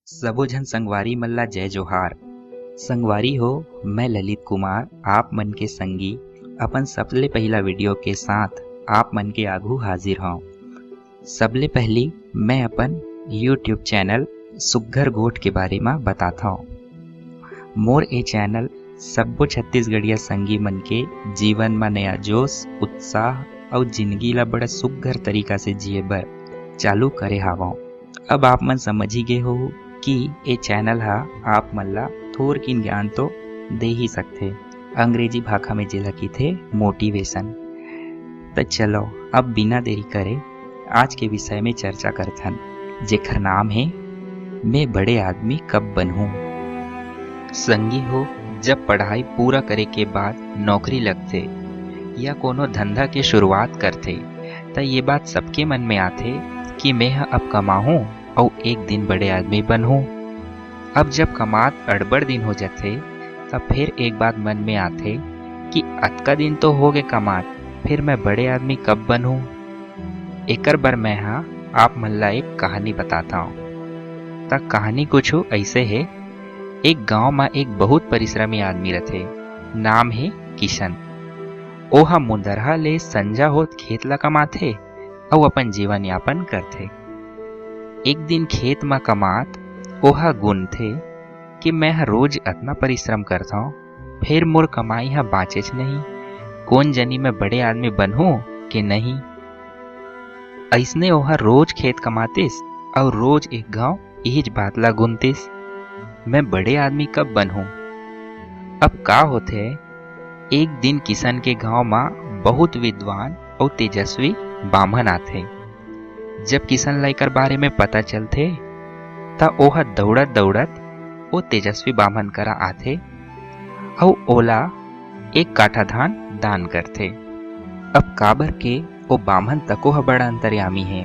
सबो झन संगवारी मल्ला जय जोहार। संगवारी हो, मैं ललित कुमार आप मन के संगी अपन सबले पहला वीडियो के साथ आप मन के आघू हाजिर हूँ। सबले पहली मैं अपन यूट्यूब चैनल सुग्घर गोठ के बारे में बताता हूँ। मोर ए चैनल सबो छत्तीसगढ़िया संगी मन के जीवन में नया जोश, उत्साह और जिंदगी ला बड़ा सुग्घर तरीका से जिए बर चालू करे हावों। अब आप मन समझ ही गए हो कि ये चैनल हा आप मन ला थोर किन ज्ञान तो दे ही सकते, अंग्रेजी भाषा में जेला की थे मोटिवेशन। तो चलो अब बिना देरी करे आज के विषय में चर्चा करथन, जेकर नाम है मैं बड़े आदमी कब बनूं। संगी हो, जब पढ़ाई पूरा करे के बाद नौकरी लगते या कोनो धंधा के शुरुआत करते तो ये बात सबके मन में आते कि मैं अब कमाऊं और एक दिन बड़े आदमी बनूं। अब जब कमात अड़बड़ दिन हो जाते तब फिर एक बात मन में आते कि अतका दिन तो हो गए कमात, फिर मैं बड़े आदमी कब बनूं। एकर बर मैं आप मन ला एक कहानी बताता हूँ। तक कहानी कुछ ऐसे है। एक गांव में एक बहुत परिश्रमी आदमी रथे, नाम है किशन। ओहा मुंदरहा ले संजा होत खेत ला कमाथे और अपन जीवन यापन करथे। एक दिन खेत में कमात ओहा गुण थे कि मैं रोज इतना परिश्रम करता हूँ, फिर मोर कमाई बाँचेच नहीं, कौन जनी मैं बड़े आदमी बनूं कि नहीं। ऐसने ओहा रोज खेत कमातिस और रोज एक गांव यही बात ला गुनतिस, मैं बड़े आदमी कब बनूं। अब का होते, एक दिन किशन के गांव में बहुत विद्वान और तेजस्वी बामन आथे। जब किशन लइकर बारे में पता चलते त ओहा दौड़त दौड़त वो तेजस्वी बामन करा आथे और ओला एक काठा धान दान करथे। अब काबर के वो बामन तको बड़ा अंतर्यामी है,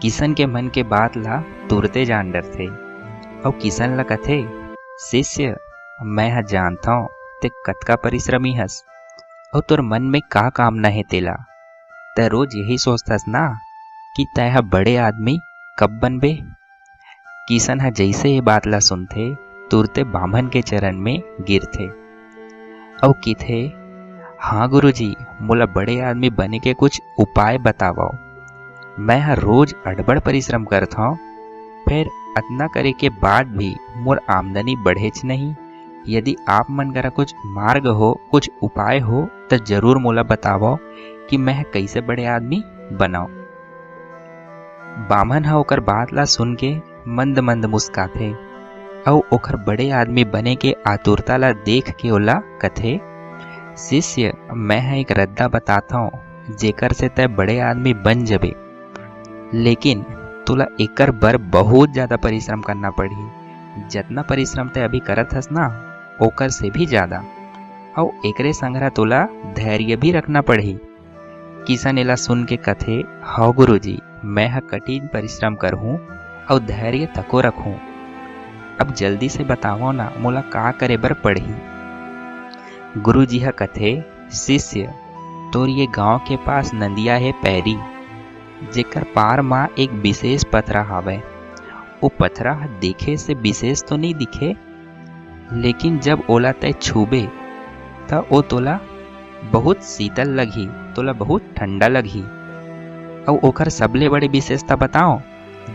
किशन के मन के बात ला तुरते जान डरथे और किशन ला कथे, शिष्य मैं जानता हूँ ते कतका परिश्रमी हस और तोर मन में का कामना है तेला, तै रोज यही सोचतस ना कि तै बड़े आदमी कब बनबे। किशन जैसे ये बात ला सुनथे तुरते बामन के चरण में गिरथे और किथे, हाँ गुरुजी, मोला बड़े आदमी बने के कुछ उपाय बताओ। मैं रोज अड़बड़ परिश्रम करता हूँ, फिर इतना करे के बाद भी मोर आमदनी बढ़ेच नहीं। यदि आप मन करा कुछ मार्ग हो, कुछ उपाय हो तो जरूर मोला बताओ कि मैं कैसे बड़े आदमी बनाओ। बामन ओकर बात ला सुन के मंद मंद मुस्काथे और ओकर बड़े आदमी बने के आतुरता ला देख के ओला कथे, शिष्य मैं एक रद्दा बताता हूँ जेकर से तय बड़े आदमी बन जबे, लेकिन तुला एकर बर बहुत ज्यादा परिश्रम करना पड़ी। जितना परिश्रम तय अभी करत हस ना ओकर से भी ज्यादा, और एकरे संगरा तुला धैर्य भी रखना पड़ी। किशन एला सुन के कथे, हाँ गुरुजी, मैं कठिन परिश्रम करहूँ और धैर्य तको रखूँ। अब जल्दी से बताओ ना मोला का करे बर पढ़ी। गुरुजी कथे, शिष्य तोर ये गांव के पास नदिया है पैरी, जेकर पार माँ एक विशेष पथरा हावे। वो पथरा देखे से विशेष तो नहीं दिखे, लेकिन जब ओला तय छूबे त ओ तोला बहुत शीतल लगी, तोला बहुत ठंडा लगी। और ओकर सबले बड़े विशेषता बताओ,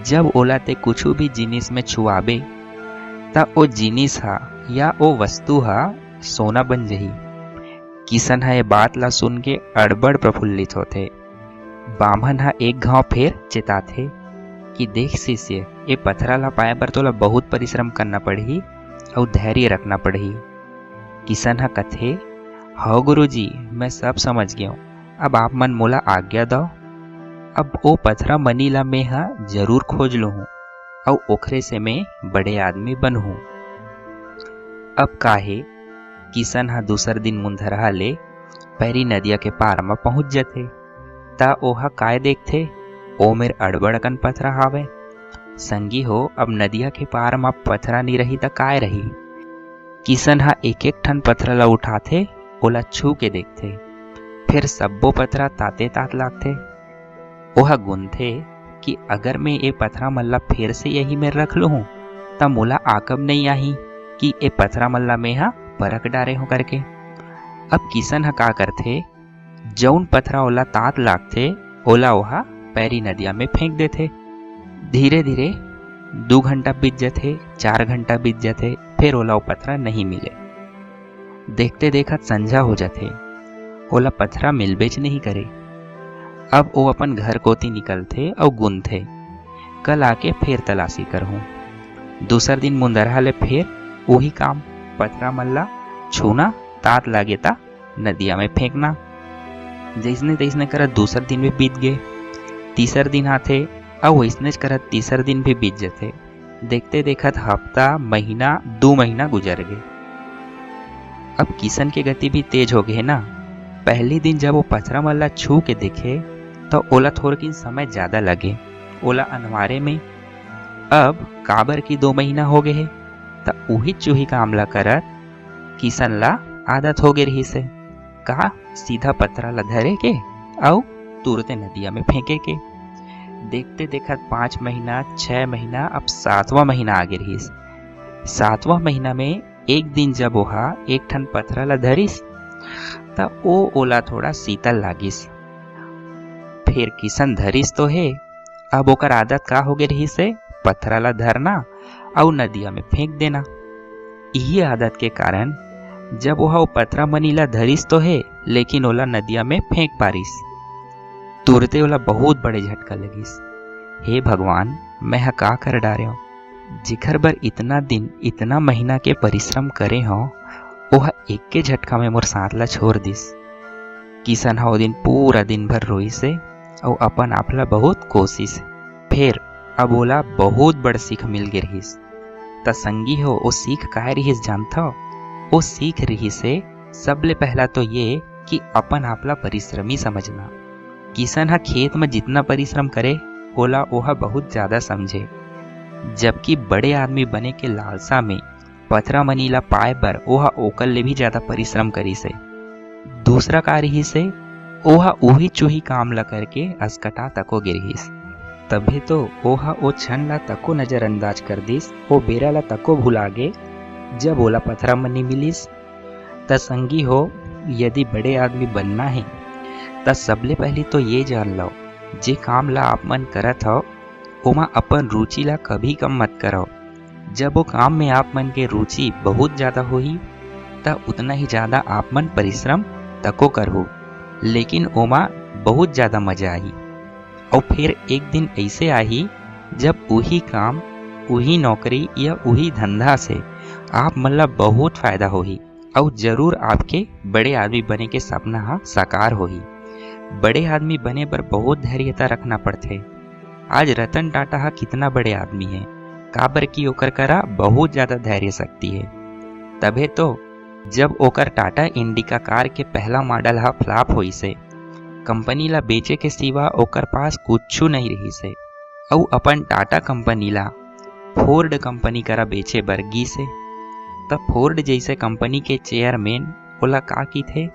जब ओला ते कुछ भी जिनिस में छुआबे त ओ जिनिस या ओ वस्तु सोना बन जही। किशन ये बात ला सुन के अड़बड़ प्रफुल्लित होते। बामन एक घाव फिर चेताथे कि देख शिष्य, ये पथरा ला पाए बर तोला बहुत परिश्रम करना पड़ही और धैर्य रखना पड़ही। किशन कथे, हाँ गुरुजी, मैं सब समझ गया, अब आप मन मोला आज्ञा दो। अब ओ पथरा मनी ला मैं जरूर खोज लूँ और ओखरे से मैं बड़े आदमी बनूं। अब काहे किशन दूसर दिन मुंदरहा ले पैरी नदिया के पार में पहुंच जाते ता ओहा काय देखते, ओ मेर अड़बड़कन पथरा हावे। संगी हो, अब नदिया के पार में पथरा नहीं रही त काय रही। किशन एक एक ठन पथरा ला उठाते, ओला छू के देखते, फिर सब्बो पथरा ताते तात लागते। ओहा गुनथे कि अगर मैं ये पथरा मल्ला फिर से यही में रख लूँ तब मोला आकब नहीं आही कि ए पथरा मल्ला में हा परख डारे हो करके। अब किसन हा का करथे, जौन पथरा ओला तात लागथे ओला ओहा पैरी नदिया में फेंक देथे। धीरे धीरे 2 घंटा बीत जाते, 4 घंटा बीत जाते, फिर ओला वो पथरा नहीं मिले। देखते देखत संझा हो जाते, ओला पथरा मिलबेच नहीं करे। अब वो अपन घर कोती निकलथे और गुनथे, कल आके फिर तलाशी करहूँ। दूसर दिन मुंदरहा ले फिर वही काम, पथरा मल्ला छूना, तात लागे ता नदिया में फेंकना। जैसने तैसने करत दूसर दिन भी बीत गए। तीसर दिन आथे और वैसने करत तीसर दिन भी बीत जाते। देखते देखत हफ्ता, महीना, 2 महीना गुजर गए। अब किसन के गति भी तेज हो गए ना। पहले दिन जब वो पथरा मल्ला छू के देखे तो ओला थोड़किन समय ज्यादा लगे, ओला अनवारे में। अब काबर की 2 महीना हो गए है, तो उही चूही कामला करत किसन ला आदत हो गई रही से कहा सीधा पथरा ला धरे के और तुरते नदिया में फेंके के। देखते देखत 5 महीना, 6 महीना, अब 7वां महीना आ गए रहीस। 7वां महीना में एक दिन जब ओहा एक ठन पथरा ला धरिस तब ओ ओला थोड़ा शीतल लागिस। फिर किसन धरिस तो है, अब ओकर आदत का हो गई रही से पथरा ला धरना और नदिया में फेंक देना। यही आदत के कारण जब वह पथरा मनीला धरिस तो है, लेकिन ओला नदिया में फेंक पारिस। तुरते ओला बहुत बड़े झटका लगिस। हे भगवान, मैं हा का कर डारे हो, जिखर बर इतना दिन इतना महीना के परिश्रम करे हो, वह एक के झटका में मोर साथ ला छोड़ दिस। किसन हा दिन पूरा दिन भर रोई से और अपन आपला बहुत कोशिश। फिर अब ओला बहुत बड़ सीख मिल गई रहीस। त संगी हो वो सीख काहे रहीस जानता हो? वो सीख रही से सबले पहला तो ये कि अपन आपला परिश्रमी समझना। किसन हा खेत में जितना परिश्रम करे ओला ओहा बहुत ज्यादा समझे, जबकि बड़े आदमी बने के लालसा में पथरा मनीला पाए बर ओहा ओकर ले भी ज्यादा परिश्रम करी से। दूसरा का रही से ओहा उही चूही काम ला करके अस्कटा तको गिरहिस। तभी तो ओहा ओ क्षण ला तको नजरअंदाज कर दिस, ओ बेरा ला तको भुलागे जब ओला पथरा मनी मिलिस। त संगी हो, यदि बड़े आदमी बनना है त सबले पहले तो ये जान लो, जे काम ला आप मन करत हो ओमा अपन रुचि ला कभी कम मत करो। जब वो काम में आप मन के रुचि बहुत ज्यादा होही त उतना ही ज्यादा आप मन परिश्रम तको करहु, लेकिन ओमा बहुत ज्यादा मजा आई। और फिर एक दिन ऐसे आई जब वही काम, वही नौकरी या वही धंधा से आप मन ला बहुत फायदा होही और जरूर आपके बड़े आदमी बने के सपना हा साकार होही। बड़े आदमी बने पर बहुत धैर्यता रखना पड़ते। आज रतन टाटा हा कितना बड़े आदमी है, काबर की ओकर करा बहुत ज्यादा धैर्य शक्ति है। तबे तो जब ओकर टाटा इंडिका कार के पहला मॉडल हा फ्लॉप होई से, कंपनी ला बेचे के सिवा ओकर पास कुछ नहीं रही से, और अपन टाटा कंपनी ला फोर्ड कंपनी करा बेचे बर गी से। तब फोर्ड जैसे कंपनी के चेयरमैन ओला का की थे,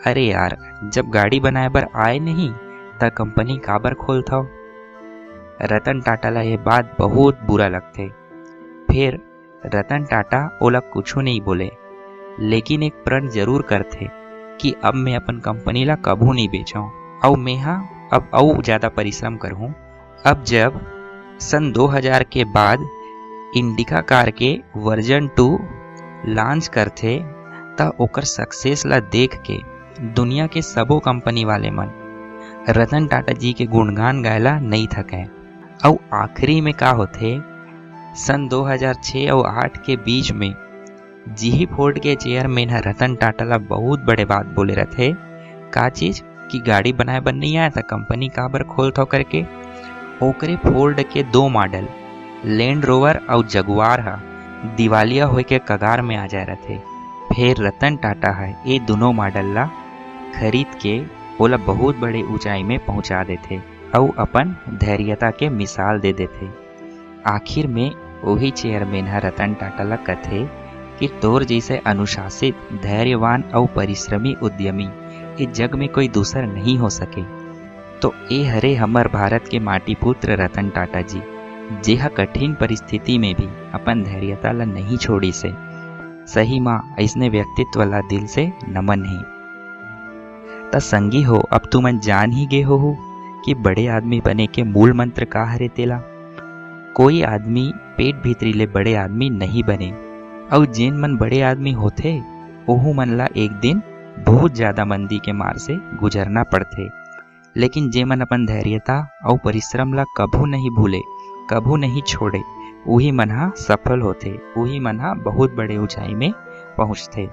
अरे यार जब गाड़ी बनाए बर आए नहीं त कंपनी काबर खोलता। रतन टाटा ला ये बात बहुत बुरा लगते। फिर रतन टाटा ओला कुछ नहीं बोले, लेकिन एक प्रण जरूर करते कि अब मैं अपन कंपनी ला कभू नहीं बेचाऊं और मैं अब और ज्यादा परिश्रम करूं। अब जब सन 2000 के बाद इंडिका कार के वर्जन 2 लॉन्च करते त ओकर सक्सेस ला देख के दुनिया के सबो कंपनी वाले मन रतन टाटा जी के गुणगान गायला नहीं थके। और आखिरी में का होते, सन 2006 और 8 के बीच में जी फोर्ड के चेयरमैन रतन टाटा ला बहुत बड़े बात बोले रहते। का चीज कि गाड़ी बनाए बन नहीं आया था, कंपनी काबर खोलता करके। ओकरे फोर्ड के 2 मॉडल लैंड रोवर और जगुआर हा दिवालिया होए के कगार में आ जाए रहते। फिर रतन टाटा है ये दोनों मॉडल ला खरीद के ओला बहुत बड़े ऊंचाई में पहुंचा देते और अपन धैर्यता के मिसाल दे देते। आखिर में वही चेयरमैन रतन टाटा ला कथे कि तोर जैसे अनुशासित, धैर्यवान और परिश्रमी उद्यमी इस जग में कोई दूसर नहीं हो सके। तो ए हरे हमर भारत के माटी पुत्र रतन टाटा जी, जेहा कठिन परिस्थिति में भी अपन धैर्यता ला नहीं छोड़ी से। सही माँ ऐसने व्यक्तित्व ला दिल से नमन है। त संगी हो अब तू मन जान ही गे हो कि बड़े आदमी बने के मूल मंत्र का हरे तेला। कोई आदमी पेट भीतरी ले बड़े आदमी नहीं बने, और जेन मन बड़े आदमी होते ओहू मन ला एक दिन बहुत ज्यादा मंदी के मार से गुजरना पड़ते। लेकिन जे मन अपन धैर्यता और परिश्रम ला कभू नहीं भूले, कभू नहीं छोड़े, वही मन हा सफल होते, वही मन हा बहुत बड़े ऊंचाई में पहुंचते।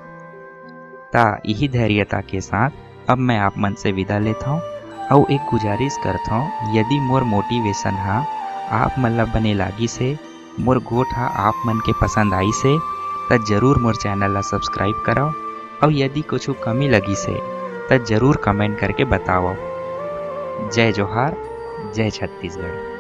ता यही धैर्यता के साथ अब मैं आप मन से विदा लेता हूँ और एक गुजारिश करता हूँ, यदि मोर मोटिवेशन हा आप मन ला बने लागी से, मोर गोठ हा आप मन के पसंद आई से, त जरूर मोर चैनल ला सब्सक्राइब कराओ, और यदि कुछ कमी लगी से त जरूर कमेंट करके बताओ। जय जोहार, जय छत्तीसगढ़।